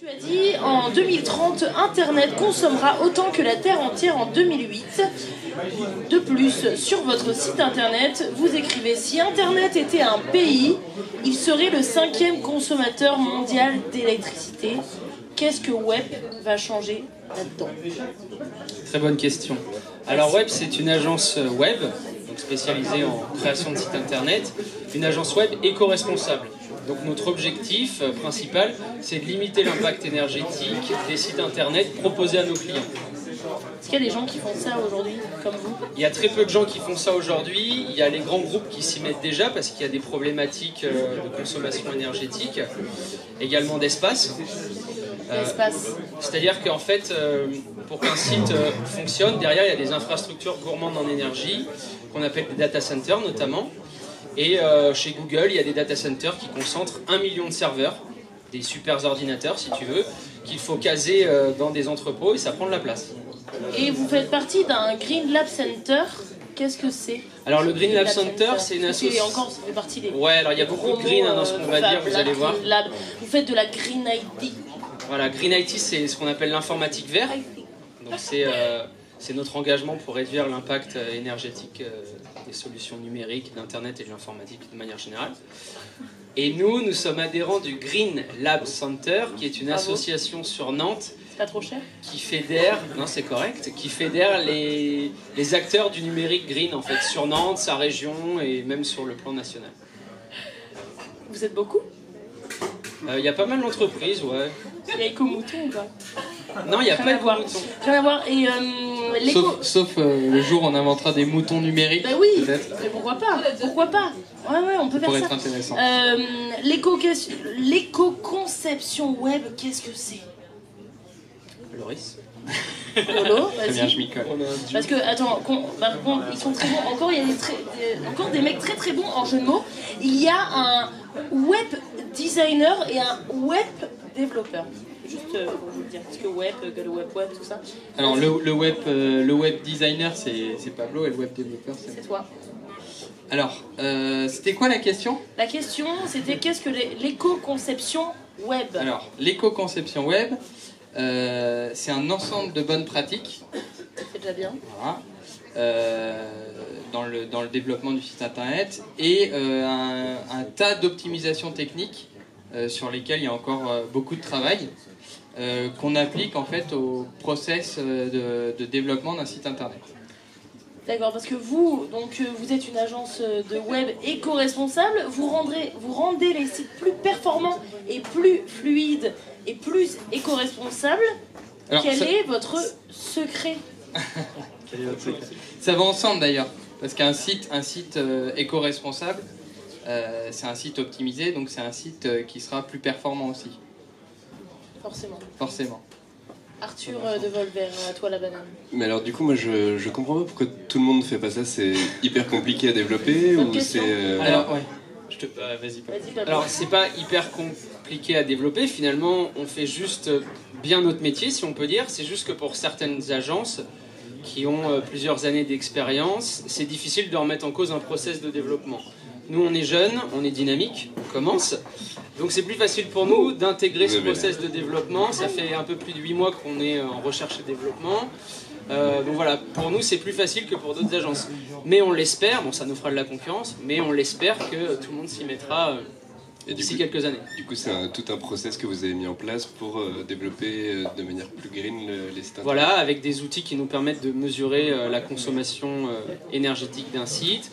Tu as dit, en 2030, Internet consommera autant que la Terre entière en 2008. De plus, sur votre site Internet, vous écrivez « Si Internet était un pays, il serait le 5e consommateur mondial d'électricité. Qu'est-ce que Web va changer là-dedans ?» Très bonne question. Alors Web, c'est une agence web, donc spécialisée en création de sites Internet, une agence web éco-responsable. Donc notre objectif principal, c'est de limiter l'impact énergétique des sites Internet proposés à nos clients. Est-ce qu'il y a des gens qui font ça aujourd'hui, comme vous? Il y a très peu de gens qui font ça aujourd'hui. Il y a les grands groupes qui s'y mettent déjà parce qu'il y a des problématiques de consommation énergétique, également d'espace. C'est-à-dire qu'en fait, pour qu'un site fonctionne, derrière il y a des infrastructures gourmandes en énergie, qu'on appelle des data centers notamment. Et chez Google, il y a des data centers qui concentrent 1 million de serveurs, des super ordinateurs si tu veux, qu'il faut caser dans des entrepôts et ça prend de la place. Et vous faites partie d'un Green Lab Center. Qu'est-ce que c'est? Alors le Green Lab Center, c'est une association. Et encore, ça fait partie des. Ouais, alors il y a beaucoup de green dans ce qu'on va dire, vous allez voir. Lab. Vous faites de la Green IT. Voilà, Green IT, c'est ce qu'on appelle l'informatique verte. Donc c'est notre engagement pour réduire l'impact énergétique des solutions numériques, d'Internet et de l'informatique de manière générale. Et nous sommes adhérents du Green Lab Center, qui est une association sur Nantes. C'est pas trop cher? Qui fédère, non c'est correct, qui fédère les acteurs du numérique green en fait, sur Nantes, sa région et même sur le plan national. Vous êtes beaucoup? Il y a pas mal d'entreprises, ouais. Il y a Éco-Mouton ou pas? Non, il n'y a pas de moutons. Rien à voir. Et sauf le jour où on inventera des moutons numériques. Bah oui, peut-être. mais pourquoi pas? Pourquoi pas? Ouais, on peut faire ça. Ça pourrait être intéressant. L'éco-conception web, qu'est-ce que c'est? Loris. Lolo, Très bien, je vas-y. m'y colle. Parce que, attends, par contre, ils sont très bons. Encore, il y a encore des mecs très très bons en jeu de mots. Il y a un web designer et un web développeur. Juste pour vous le dire, parce que web, le web, tout ça. Alors le web designer c'est Pablo et le web développeur c'est toi. Alors, c'était quoi la question? La question c'était qu'est-ce que l'éco-conception web? Alors, l'éco-conception web, c'est un ensemble de bonnes pratiques. C'est déjà bien. Voilà. Dans le développement du site internet et un tas d'optimisations techniques sur lesquelles il y a encore beaucoup de travail qu'on applique en fait au process de développement d'un site internet. D'accord, parce que vous êtes une agence de web éco-responsable, vous rendez les sites plus performants et plus fluides et plus éco-responsables. Quel est votre secret? Ça va ensemble d'ailleurs, parce qu'un site éco-responsable, c'est un site optimisé, donc c'est un site qui sera plus performant aussi. Forcément. Arthur de Volver, à toi la banane. Mais alors du coup, moi je comprends pas pourquoi tout le monde fait pas ça, c'est hyper compliqué à développer ou c'est... Alors, ouais. Vas-y, Pablo. Alors, c'est pas hyper compliqué à développer, finalement, on fait juste bien notre métier, si on peut dire. C'est juste que pour certaines agences qui ont plusieurs années d'expérience, c'est difficile de remettre en cause un process de développement. Nous, on est jeunes, on est dynamique, on commence. Donc c'est plus facile pour nous d'intégrer ce process de développement. Ça fait un peu plus de 8 mois qu'on est en recherche et développement. Donc voilà, pour nous c'est plus facile que pour d'autres agences. Mais on l'espère, bon ça nous fera de la concurrence, mais on l'espère que tout le monde s'y mettra d'ici quelques années. Du coup c'est tout un process que vous avez mis en place pour développer de manière plus green les sites internet. Voilà, avec des outils qui nous permettent de mesurer la consommation énergétique d'un site.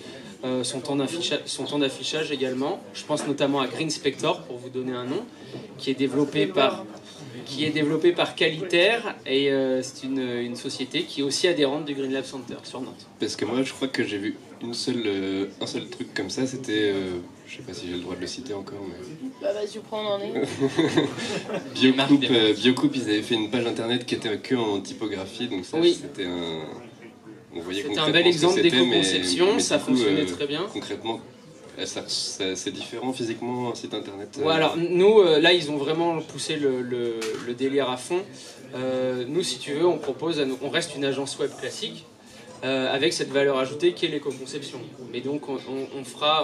Son temps d'affichage également. Je pense notamment à Green Spector, pour vous donner un nom, qui est développé par Qualitaire, et c'est une société qui est aussi adhérente du Green Lab Center sur Nantes. Parce que moi je crois que j'ai vu un seul truc comme ça, c'était, je sais pas si j'ai le droit de le citer encore, mais... Bah vas-y, prends, on en est. Biocoupe, ils avaient fait une page internet qui était que en typographie, donc ça oui. C'était un... C'était un bel exemple d'éco-conception, ça fonctionnait très bien. Concrètement, c'est différent physiquement un site internet. Ouais, alors nous, là, ils ont vraiment poussé le délire à fond. Nous, si tu veux, on reste une agence web classique avec cette valeur ajoutée qui est l'éco-conception. Mais donc, on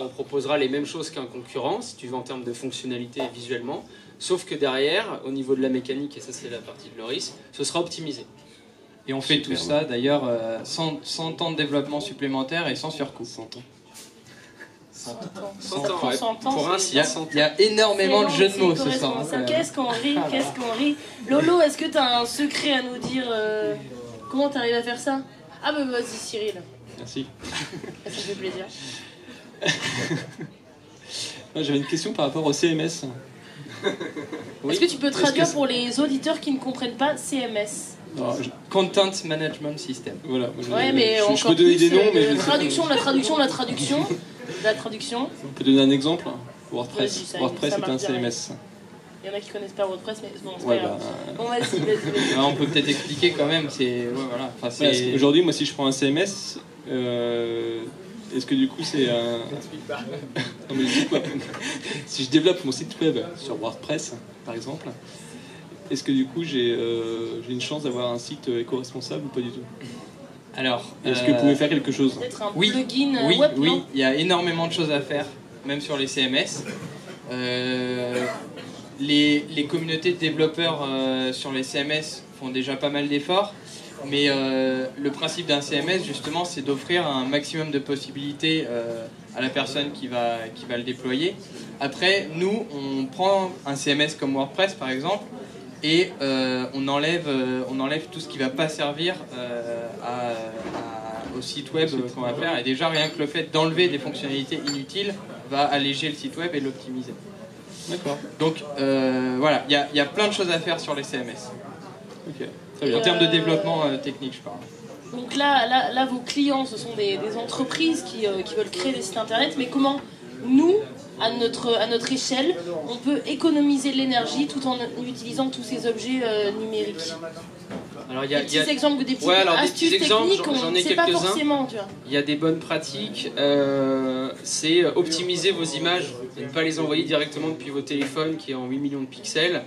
proposera les mêmes choses qu'un concurrent, si tu veux, en termes de fonctionnalité visuellement. Sauf que derrière, au niveau de la mécanique, et ça c'est la partie de Loris, ce sera optimisé. Et on fait tout ça d'ailleurs sans temps de développement supplémentaire et sans surcoût. 100 ans. 100 ans, Pour ouais. 100 ans, Pour un, c'est- Il y a énormément de jeux de mots ce correspond soir. à ça. hein. Qu'est-ce qu'on rit, qu'est-ce qu'on rit. Lolo, est-ce que t'as un secret à nous dire comment t'arrives à faire ça? Ah bah vas-y Cyril, Merci. ça fait plaisir. J'avais une question par rapport au CMS. Est-ce que tu peux traduire Est-ce que pour les auditeurs qui ne comprennent pas CMS? Alors, Content Management System. voilà. Ouais, mais je encore peux donner plus, des noms, mais la traduction. La traduction. on peut donner un exemple. WordPress. Vas-y, ça WordPress est marche un bien. CMS. Il y en a qui connaissent pas WordPress, mais bon, c'est Ouais, pas grave. bah, Bon, vas-y. On peut peut-être expliquer quand même. C'est voilà. Enfin, voilà, c'est- aujourd'hui, moi, si je prends un CMS, est-ce que du coup, c'est un. Non, mais du coup, si je développe mon site web sur WordPress, par exemple, est-ce que du coup, j'ai une chance d'avoir un site éco-responsable ou pas du tout? Alors, Est-ce que vous pouvez faire quelque chose? Peut-être un oui, plugin oui, web, oui, non? il y a énormément de choses à faire, même sur les CMS. Les communautés de développeurs sur les CMS font déjà pas mal d'efforts, mais le principe d'un CMS, justement, c'est d'offrir un maximum de possibilités à la personne qui va le déployer. Après, nous, on prend un CMS comme WordPress, par exemple, et on enlève tout ce qui ne va pas servir au site web qu'on va faire. Et déjà, rien que le fait d'enlever des fonctionnalités inutiles va alléger le site web et l'optimiser. D'accord. Donc voilà, il y a plein de choses à faire sur les CMS. Ok. Et, En termes de développement technique, je parle. Donc là, vos clients, ce sont des entreprises qui veulent créer des sites internet, mais comment nous, à notre échelle, on peut économiser l'énergie tout en utilisant tous ces objets numériques? Alors il y Des a, petits exemples, des petites Ouais, alors, des astuces petits exemples, techniques, j'en ai c'est pas quelques-uns. forcément, tu vois. Il y a des bonnes pratiques, c'est optimiser vos images et ne pas les envoyer directement depuis vos téléphones qui est en 8 millions de pixels.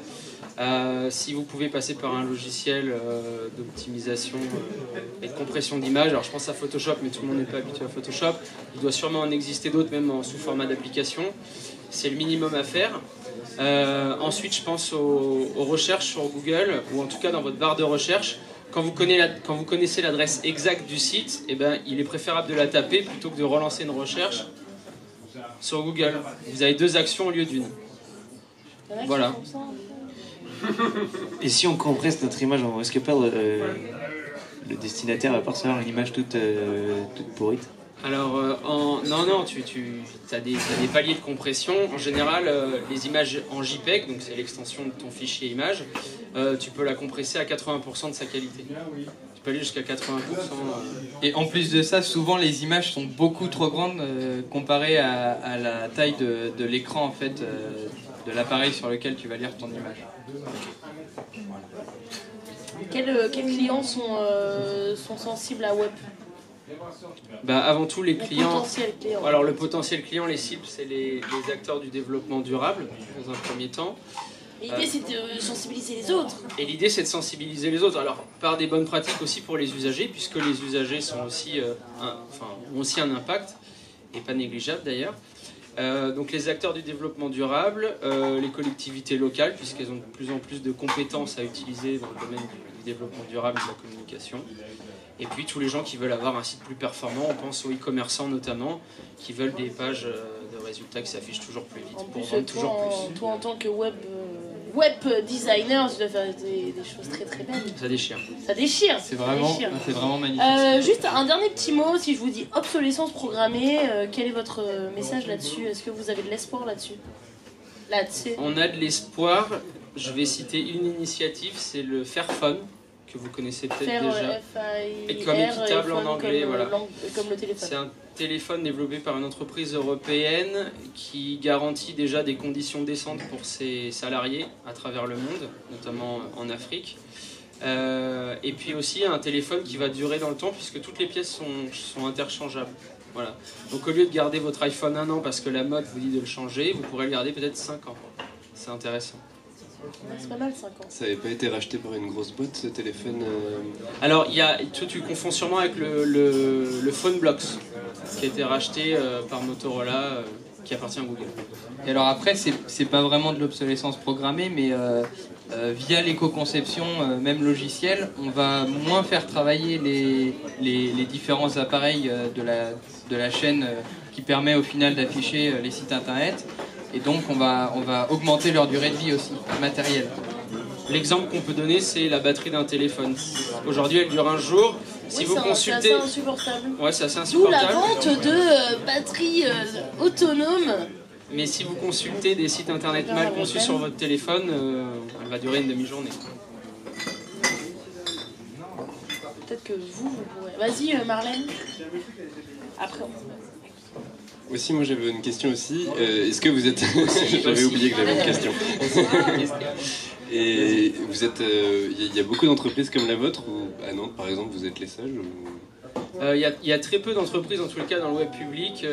Si vous pouvez passer par un logiciel d'optimisation et de compression d'images, alors je pense à Photoshop, mais tout le monde n'est pas habitué à Photoshop, il doit sûrement en exister d'autres, même sous format d'application. C'est le minimum à faire. Ensuite, je pense aux recherches sur Google, ou en tout cas dans votre barre de recherche. Quand vous connaissez l'adresse exacte du site, eh ben, il est préférable de la taper plutôt que de relancer une recherche sur Google. Vous avez 2 actions au lieu d'une. Il y en a qui Voilà. font ça, un peu. Et si on compresse notre image, on risque pas le destinataire va pas recevoir une image toute pourrite? Alors, non, tu as des paliers de compression. En général, les images en JPEG, donc c'est l'extension de ton fichier image, tu peux la compresser à 80% de sa qualité. Tu peux aller jusqu'à 80%. Et en plus de ça, souvent les images sont beaucoup trop grandes comparées à la taille de l'écran en fait, de l'appareil sur lequel tu vas lire ton image. Quels clients sont sensibles à web? Bah, avant tout, les Le clients. potentiel client. Alors, le potentiel client, les cibles, c'est les acteurs du développement durable, dans un premier temps. L'idée, c'est de sensibiliser les autres. Et l'idée, c'est de sensibiliser les autres. Alors, par des bonnes pratiques aussi pour les usagers, puisque les usagers sont aussi, ont aussi un impact, et pas négligeable d'ailleurs. Donc, les acteurs du développement durable, les collectivités locales, puisqu'elles ont de plus en plus de compétences à utiliser dans le domaine du développement durable et de la communication. Et puis, tous les gens qui veulent avoir un site plus performant, on pense aux e-commerçants notamment, qui veulent des pages de résultats qui s'affichent toujours plus vite, En pour plus, vendre toujours plus. toi, en tant que web designer, tu dois faire des choses très très belles. Ça déchire. Ça déchire. C'est ça vraiment, déchire. c'est vraiment magnifique. Juste un dernier petit mot, si je vous dis obsolescence programmée, quel est votre message là-dessus? Est-ce que vous avez de l'espoir là-dessus? Là-dessus. On a de l'espoir. Je vais citer une initiative, c'est le Fairphone, que vous connaissez peut-être Faire déjà. F-I-R, Et comme équitable en iPhone, anglais, comme, voilà. Comme le téléphone. C'est un téléphone développé par une entreprise européenne qui garantit déjà des conditions décentes pour ses salariés à travers le monde, notamment en Afrique. Et puis aussi un téléphone qui va durer dans le temps puisque toutes les pièces sont interchangeables. Voilà. Donc au lieu de garder votre iPhone 1 an parce que la mode vous dit de le changer, vous pourrez le garder peut-être 5 ans. C'est intéressant. C'est pas mal 5 ans. Ça n'avait pas été racheté par une grosse boîte, ce téléphone Alors, tu confonds sûrement avec le PhoneBlocks, qui a été racheté par Motorola qui appartient à Google. Et alors après, c'est pas vraiment de l'obsolescence programmée, mais via l'éco-conception, même logicielle, on va moins faire travailler les différents appareils de la chaîne qui permet au final d'afficher les sites internet. Et donc on va augmenter leur durée de vie aussi, matérielle. L'exemple qu'on peut donner, c'est la batterie d'un téléphone. Aujourd'hui, elle dure un jour. Si vous consultez... C'est assez insupportable. Ouais, c'est assez D'où insupportable. la vente de batteries autonomes. Mais si vous consultez des sites internet mal conçus sur votre téléphone, elle va durer une demi-journée. Peut-être que vous pourrez... Vas-y, Marlène. Après, Aussi, moi j'avais une question aussi. Est-ce que vous êtes... J'avais oublié que j'avais une question. Et vous êtes... Il y a beaucoup d'entreprises comme la vôtre, ou à Nantes par exemple, vous êtes les seuls ou... Il y a très peu d'entreprises, en tout cas dans le web public,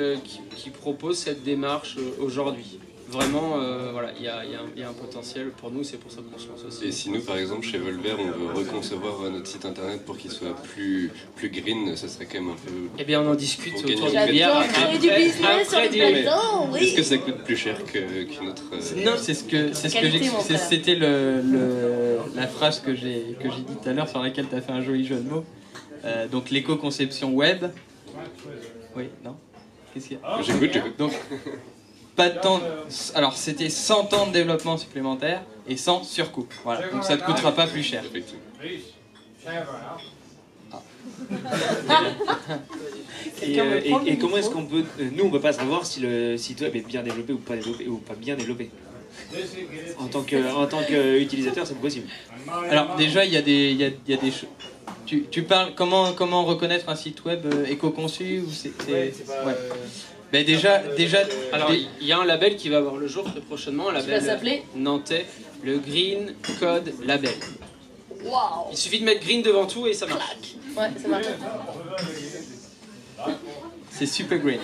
qui proposent cette démarche aujourd'hui. Vraiment, voilà, il y a un potentiel pour nous, c'est pour ça qu'on se lance aussi. Et si nous, par exemple, chez Volver, on veut reconcevoir notre site internet pour qu'il soit plus green, ça serait quand même un peu... Eh bien, on en discute Pour autour gagner d'une bière. j'adore créer du business sur les plateaux, oui. Est-ce que ça coûte plus cher qu'une autre... Non, c'était la phrase que j'ai dit tout à l'heure sur laquelle tu as fait un joli jeu de mots. Donc l'éco-conception web. Oui, non? Qu'est-ce qu'il y a? J'écoute. Donc, pas de temps. Alors, c'était 100 ans de développement supplémentaire et sans surcoût. Voilà. Donc, ça ne te coûtera pas plus cher. Effectivement. Et comment est-ce qu'on peut... nous, on peut pas savoir si le site web est bien développé ou pas bien développé. En tant qu'utilisateur, c'est pas possible. Alors, déjà, il y a des choses... Tu parles comment reconnaître un site web éco-conçu ou ouais. Ben déjà, Alors, il y a un label qui va avoir le jour très prochainement, un Qui va label s'appeler nantais, le Green Code Label. Waouh. Il suffit de mettre green devant tout et ça marche. Ouais, ça marche. c'est super green.